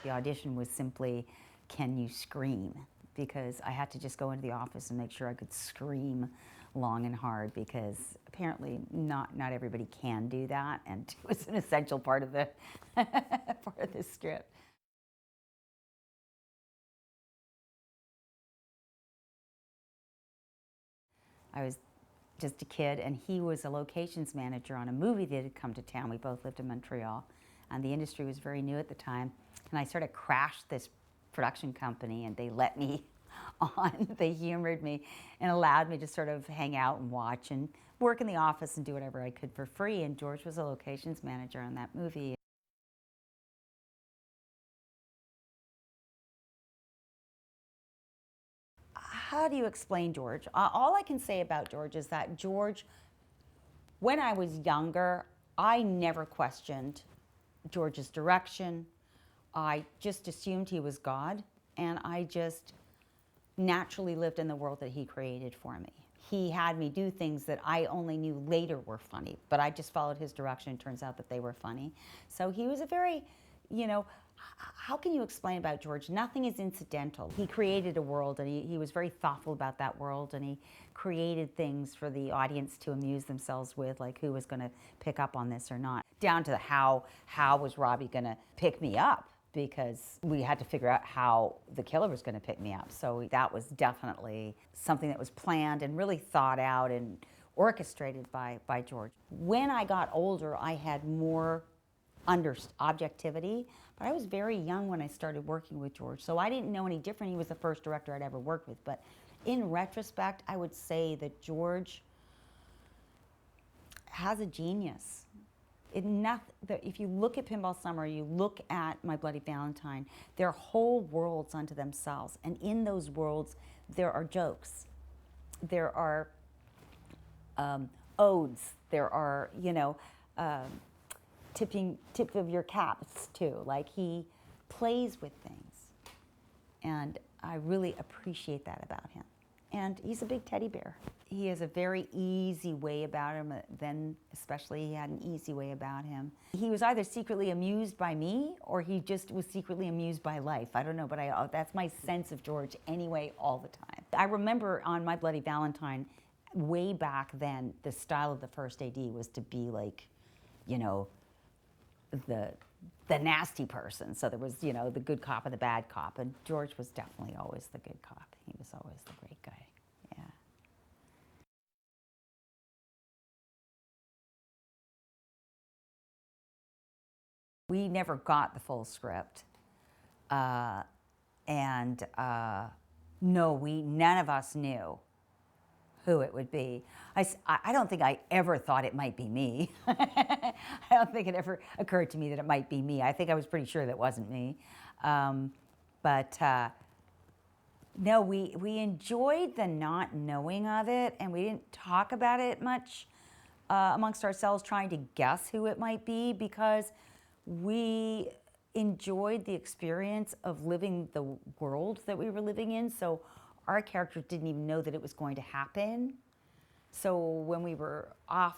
The audition was simply, can you scream? Because I had to just go into the office and make sure I could scream long and hard, because apparently not everybody can do that, and it was an essential part of the part of the script. I was just a kid, and he was a locations manager on a movie that had come to town. We both lived in Montreal, and the industry was very new at the time. And I sort of crashed this production company, and they let me on. They humored me and allowed me to sort of hang out and watch and work in the office and do whatever I could for free. And George was a locations manager on that movie. How do you explain George? All I can say about George is that George, when I was younger, I never questioned George's direction. I just assumed he was God, and I just naturally lived in the world that he created for me. He had me do things that I only knew later were funny, but I just followed his direction. It turns out that they were funny. So he was a very, you know, how can you explain about George? Nothing is incidental. He created a world, and he was very thoughtful about that world, and he created things for the audience to amuse themselves with, like who was going to pick up on this or not, down to the how was Robbie going to pick me up, because we had to figure out how the killer was going to pick me up. So that was definitely something that was planned and really thought out and orchestrated by George. When I got older, I had more objectivity, but I was very young when I started working with George, so I didn't know any different. He was the first director I'd ever worked with, but in retrospect, I would say that George has a genius. If you look at Pinball Summer, you look at My Bloody Valentine, they're whole worlds unto themselves, and in those worlds, there are jokes, there are odes, there are, you know, tip of your caps too. Like, he plays with things, and I really appreciate that about him. And he's a big teddy bear. He has a very easy way about him. Then especially, he had an easy way about him. He was either secretly amused by me, or he just was secretly amused by life. I don't know, but that's my sense of George anyway, all the time. I remember on My Bloody Valentine, way back then, the style of the first AD was to be like, you know, the nasty person. So there was, you know, the good cop and the bad cop, and George was definitely always the good cop. He was always the great guy. Yeah. We never got the full script, and no, none of us knew who it would be. I don't think I ever thought it might be me. I don't think it ever occurred to me that it might be me. I think I was pretty sure that it wasn't me. No, we enjoyed the not knowing of it, and we didn't talk about it much amongst ourselves, trying to guess who it might be, because we enjoyed the experience of living the world that we were living in. So our characters didn't even know that it was going to happen. So when we were off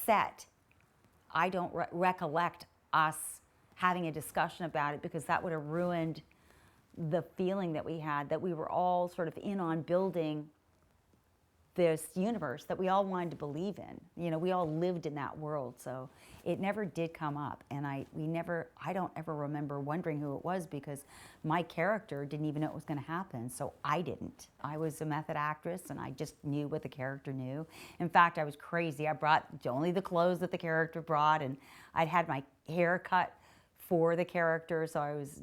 set, I don't recollect us having a discussion about it, because that would have ruined the feeling that we had, that we were all sort of in on building this universe that we all wanted to believe in. You know, we all lived in that world, so it never did come up. And I don't ever remember wondering who it was, because my character didn't even know it was going to happen, so I didn't. I was a method actress, and I just knew what the character knew. In fact, I was crazy. I brought only the clothes that the character brought, and I'd had my hair cut for the character, so I was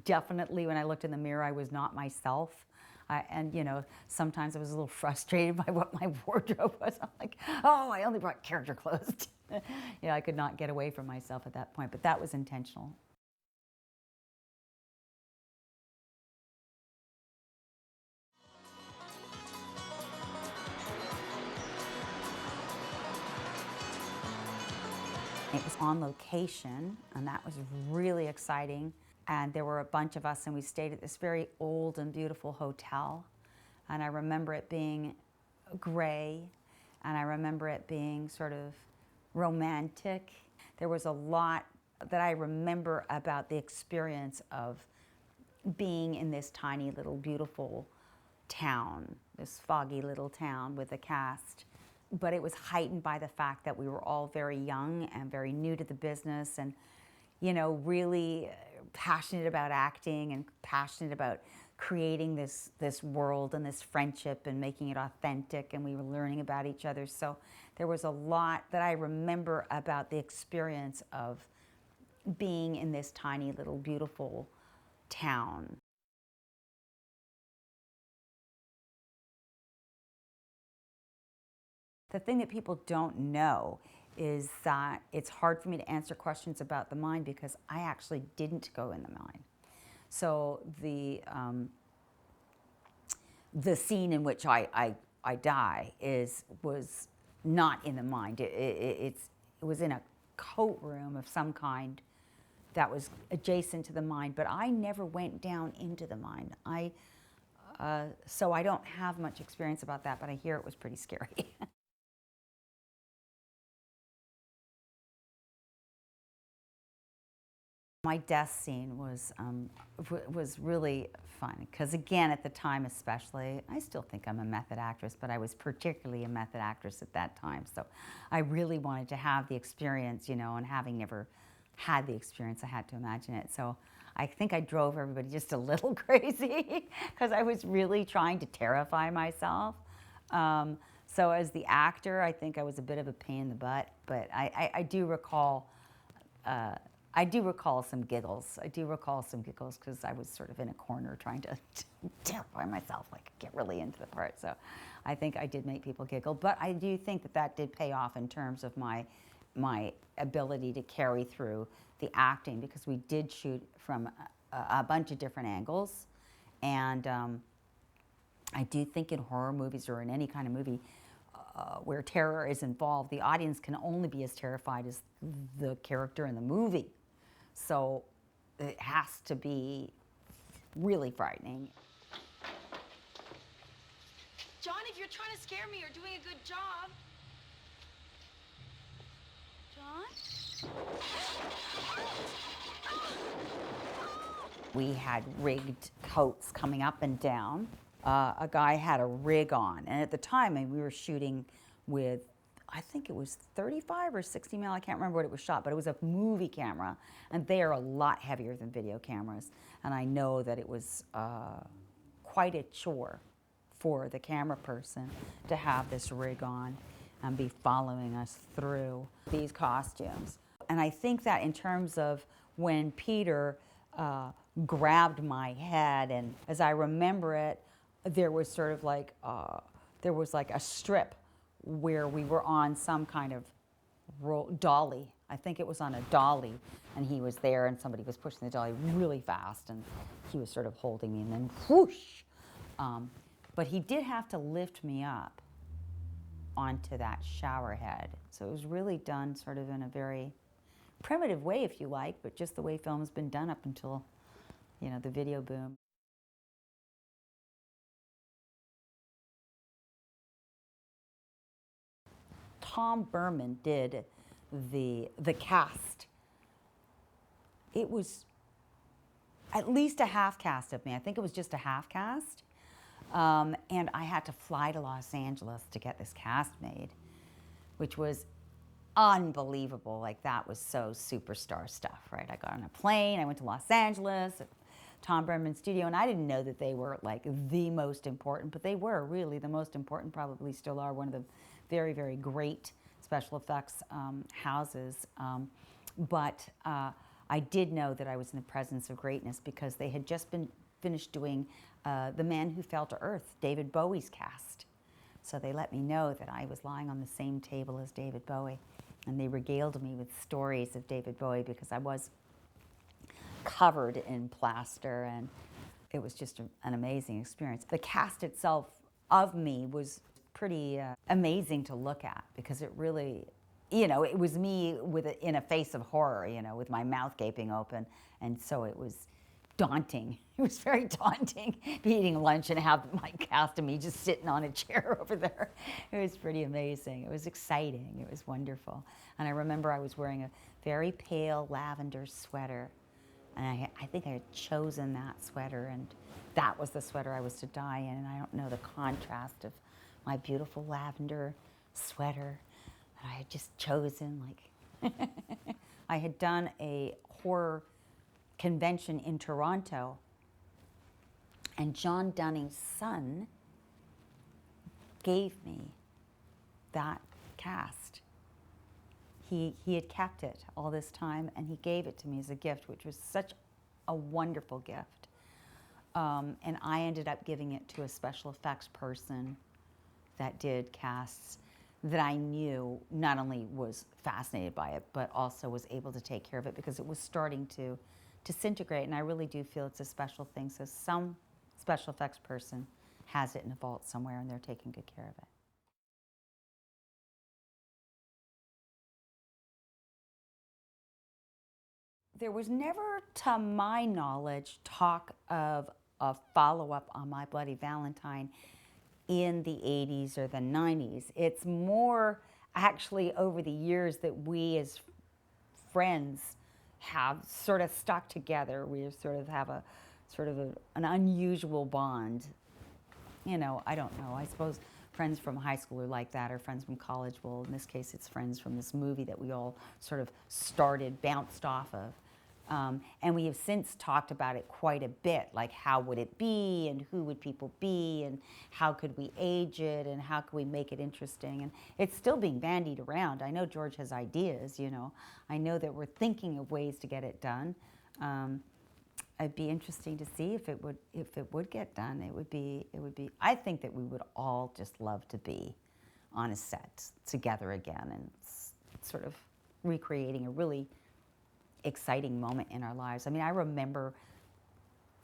definitely, when I looked in the mirror, I was not myself. And, you know, sometimes I was a little frustrated by what my wardrobe was. I'm like, oh, I only brought character clothes. You know, I could not get away from myself at that point, but that was intentional. It was on location, and that was really exciting. And there were a bunch of us, and we stayed at this very old and beautiful hotel. And I remember it being gray, and I remember it being sort of romantic. There was a lot that I remember about the experience of being in this tiny little beautiful town, this foggy little town with a cast. But it was heightened by the fact that we were all very young and very new to the business, and really passionate about acting and passionate about creating this world and this friendship and making it authentic, and we were learning about each other. So there was a lot that I remember about the experience of being in this tiny little beautiful town. The thing that people don't know is that it's hard for me to answer questions about the mind because I actually didn't go in the mine. So the scene in which I die was not in the mine. It was in a coat room of some kind that was adjacent to the mine, but I never went down into the mine. So I don't have much experience about that, but I hear it was pretty scary. My death scene was really fun because, again, at the time especially, I still think I'm a method actress, but I was particularly a method actress at that time. So I really wanted to have the experience, and having never had the experience, I had to imagine it. So I think I drove everybody just a little crazy because I was really trying to terrify myself. So as the actor, I think I was a bit of a pain in the butt, but I do recall some giggles. I do recall some giggles because I was sort of in a corner trying to terrify myself, like get really into the part. So I think I did make people giggle, but I do think that did pay off in terms of my ability to carry through the acting, because we did shoot from a bunch of different angles. And I do think in horror movies or in any kind of movie where terror is involved, the audience can only be as terrified as the character in the movie. So it has to be really frightening. John, if you're trying to scare me, you're doing a good job. John? We had rigged coats coming up and down. A guy had a rig on, and at the time we were shooting with, I think it was 35 or 60 mil, I can't remember what it was shot, but it was a movie camera, and they are a lot heavier than video cameras. And I know that it was quite a chore for the camera person to have this rig on and be following us through these costumes. And I think that in terms of when Peter grabbed my head, and as I remember it, there was sort of like, there was like a strip where we were on some kind of dolly. I think it was on a dolly, and he was there, and somebody was pushing the dolly really fast, and he was sort of holding me, and then whoosh. But he did have to lift me up onto that shower head. So it was really done sort of in a very primitive way, if you like, but just the way film's been done up until, the video boom. Tom Berman did the cast. It was at least a half cast of me. I think it was just a half cast. And I had to fly to Los Angeles to get this cast made, which was unbelievable. Like, that was so superstar stuff, right? I got on a plane, I went to Los Angeles, Tom Berman's studio, and I didn't know that they were like the most important, but they were really the most important, probably still are, one of the very, very great special effects houses. But I did know that I was in the presence of greatness because they had just been finished doing The Man Who Fell to Earth, David Bowie's cast. So they let me know that I was lying on the same table as David Bowie, and they regaled me with stories of David Bowie because I was covered in plaster, and it was just an amazing experience. The cast itself of me was pretty amazing to look at because it really, it was me in a face of horror, with my mouth gaping open, and so it was daunting. It was very daunting, be eating lunch and have my cast of me just sitting on a chair over there. It was pretty amazing. It was exciting. It was wonderful. And I remember I was wearing a very pale lavender sweater. And I think I had chosen that sweater, and that was the sweater I was to die in. And I don't know the contrast of my beautiful lavender sweater that I had just chosen. Like, I had done a horror convention in Toronto, and John Dunning's son gave me that cast. He had kept it all this time, and he gave it to me as a gift, which was such a wonderful gift. And I ended up giving it to a special effects person that did casts that I knew not only was fascinated by it, but also was able to take care of it because it was starting to disintegrate. And I really do feel it's a special thing. So some special effects person has it in a vault somewhere, and they're taking good care of it. There was never, to my knowledge, talk of a follow-up on My Bloody Valentine in the 80s or the 90s. It's more actually over the years that we as friends have sort of stuck together. We sort of have an unusual bond. You know, I don't know. I suppose friends from high school are like that, or friends from college. Well, in this case, it's friends from this movie that we all sort of bounced off of. And we have since talked about it quite a bit, like how would it be, and who would people be, and how could we age it, and how could we make it interesting. And it's still being bandied around. I know George has ideas, you know. I know that we're thinking of ways to get it done. It'd be interesting to see if it would get done. It would be. I think that we would all just love to be on a set together again and sort of recreating a really exciting moment in our lives. I mean, I remember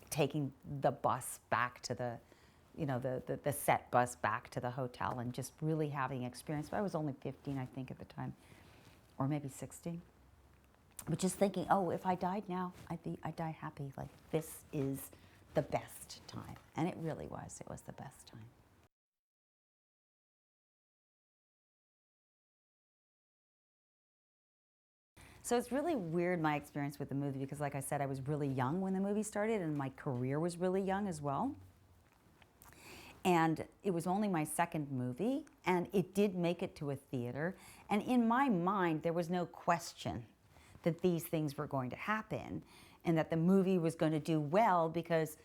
taking the bus back to the set bus back to the hotel and just really having experience. But I was only 15, I think, at the time, or maybe 16. But just thinking, oh, if I died now, I'd die happy. Like, this is the best time. And it really was. It was the best time. So it's really weird, my experience with the movie, because like I said, I was really young when the movie started, and my career was really young as well. And it was only my second movie, and it did make it to a theater. And in my mind, there was no question that these things were going to happen and that the movie was going to do well, because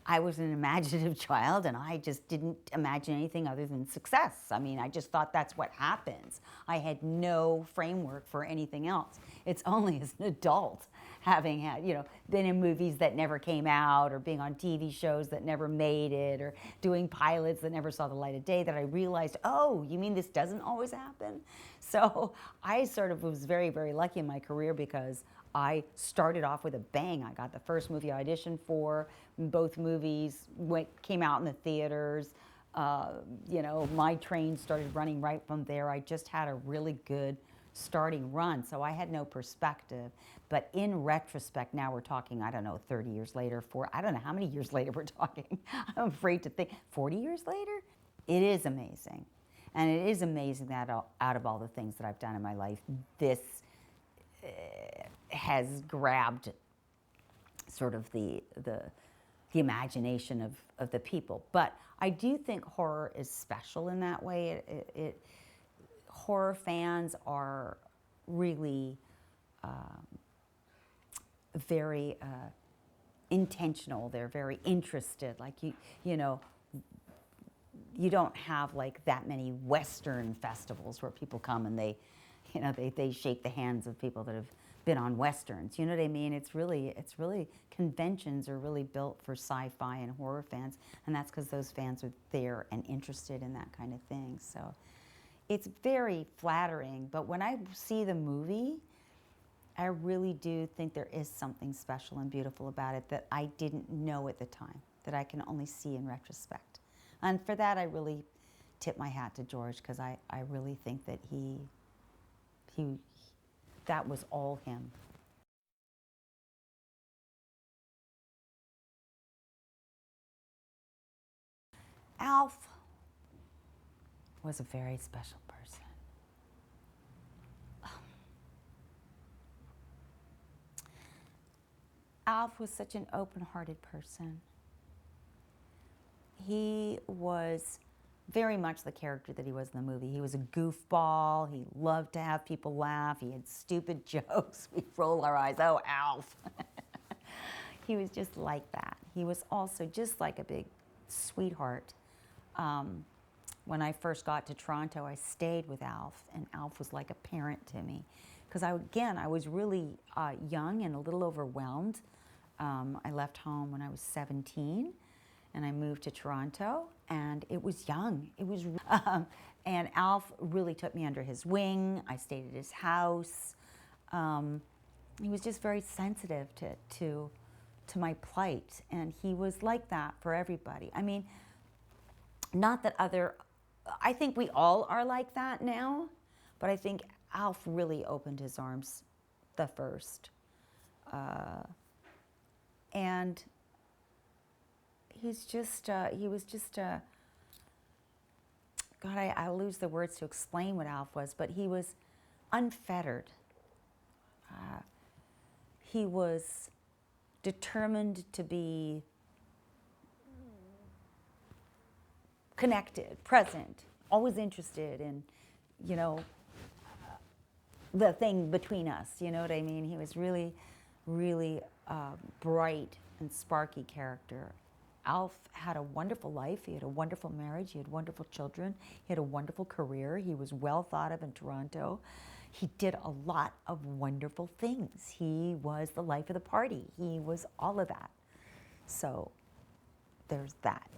I was an imaginative child and I just didn't imagine anything other than success. I mean, I just thought that's what happens. I had no framework for anything else. It's only as an adult, having had, been in movies that never came out, or being on TV shows that never made it, or doing pilots that never saw the light of day, that I realized, oh, you mean this doesn't always happen? So I sort of was very, very lucky in my career, because I started off with a bang. I got the first movie I auditioned for. Both movies came out in the theaters. My train started running right from there. I just had a really good starting run, so I had no perspective. But in retrospect, now we're talking, I don't know, 30 years later, I don't know how many years later we're talking. I'm afraid to think, 40 years later? It is amazing. And it is amazing that out of all the things that I've done in my life, this has grabbed sort of the imagination of the people. But I do think horror is special in that way. Horror fans are really very intentional. They're very interested. Like you don't have like that many Western festivals where people come and they shake the hands of people that have been on Westerns. You know what I mean? It's really conventions are really built for sci-fi and horror fans, and that's because those fans are there and interested in that kind of thing. So it's very flattering. But when I see the movie, I really do think there is something special and beautiful about it that I didn't know at the time, that I can only see in retrospect. And for that, I really tip my hat to George, because I really think that that was all him. Alf was a very special person. Alf was such an open-hearted person. He was very much the character that he was in the movie. He was a goofball. He loved to have people laugh. He had stupid jokes. We'd roll our eyes, oh, Alf. He was just like that. He was also just like a big sweetheart. When I first got to Toronto, I stayed with Alf, and Alf was like a parent to me. Because I was really young and a little overwhelmed. I left home when I was 17, and I moved to Toronto, and it was young. It was, and Alf really took me under his wing. I stayed at his house. He was just very sensitive to my plight, and he was like that for everybody. I mean, not that I think we all are like that now, but I think Alf really opened his arms the first. And he was just, God, I lose the words to explain what Alf was, but he was unfettered. He was determined to be connected, present, always interested in, the thing between us, you know what I mean? He was really, really bright and sparky character. Alf had a wonderful life. He had a wonderful marriage. He had wonderful children. He had a wonderful career. He was well thought of in Toronto. He did a lot of wonderful things. He was the life of the party. He was all of that. So there's that.